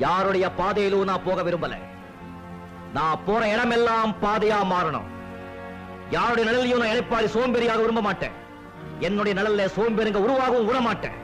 யாருடைய பாதையிலும் நான் போக விரும்பல. நான் போற இடமெல்லாம் பாதையா மாறணும். யாருடைய நிழலையும் நான் இழைப்பாரி சோம்பேறியாக விரும்ப மாட்டேன். என்னுடைய நிழல்ல சோம்பேறிங்க உருவாகவும் விட மாட்டேன்.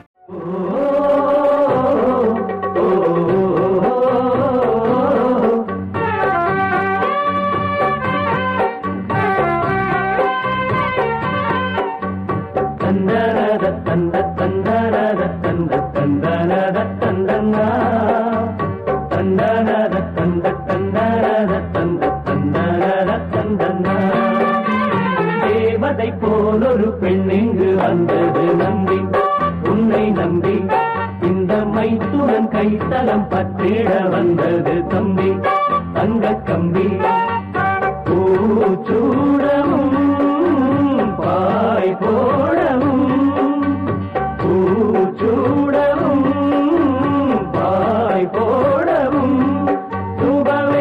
தேவதை போலொரு பெண்ணிங்கு வந்தது நம்பி, உன்னை நம்பி இந்த மைத்துடன் கைத்தலம் பற்றிட வந்தது தம்பி. தங்க கம்பி பூச்சூடவும் பாய் போடவும், பூச்சூடவும் பாய் போடவும் சுபவேளைதான்.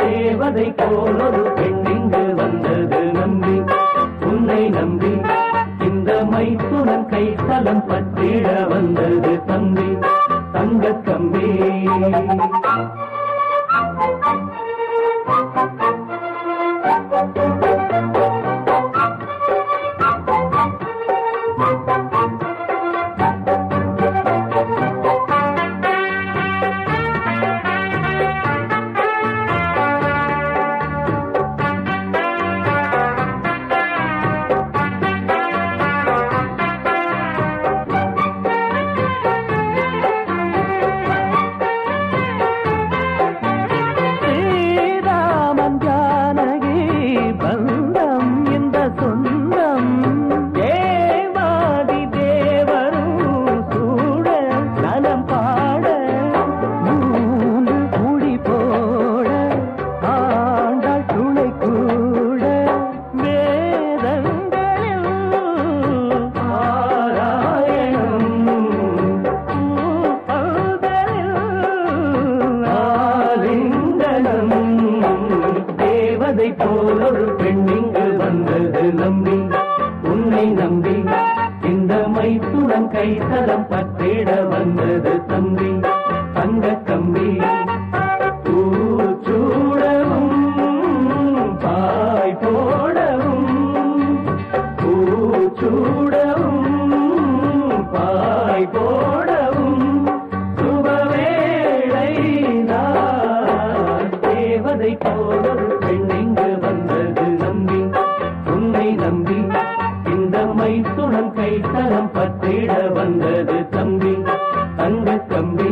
தேவதை போலொரு பெண்ணிங்கு வந்தது நம்பி, உன்னை நம்பி இந்த மைத்துடன் கைத்தலம் பற்றிட வந்தது தம்பி. தங்க கம்பி போலொரு பெண்ணிங்கு வந்தது நம்பி, உன்னை நம்பி இந்த மைத்துடன் கைத்தலம் பற்றிட வந்தது தம்பி. தங்க கம்பி பூச்சூடவும் பாய் போடவும், பூச்சூடவும் பாய் போடவும் சுபவேளைதான். தேவதை போலொரு பெண்ணிங்கு வந்தது நம்பி, உன்னை நம்பி இந்த மைத்துடன் கைத்தலம் பற்றிட வந்தது தம்பி. தங்க கம்பி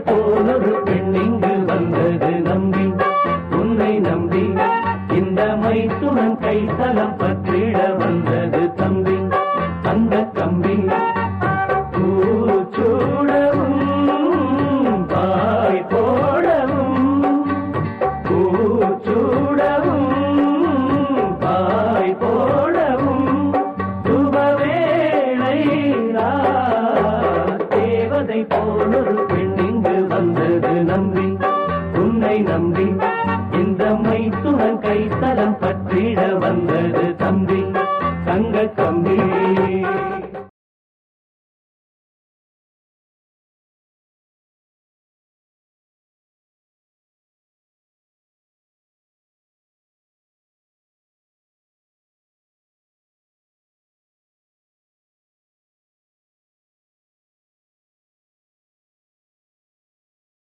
போலொரு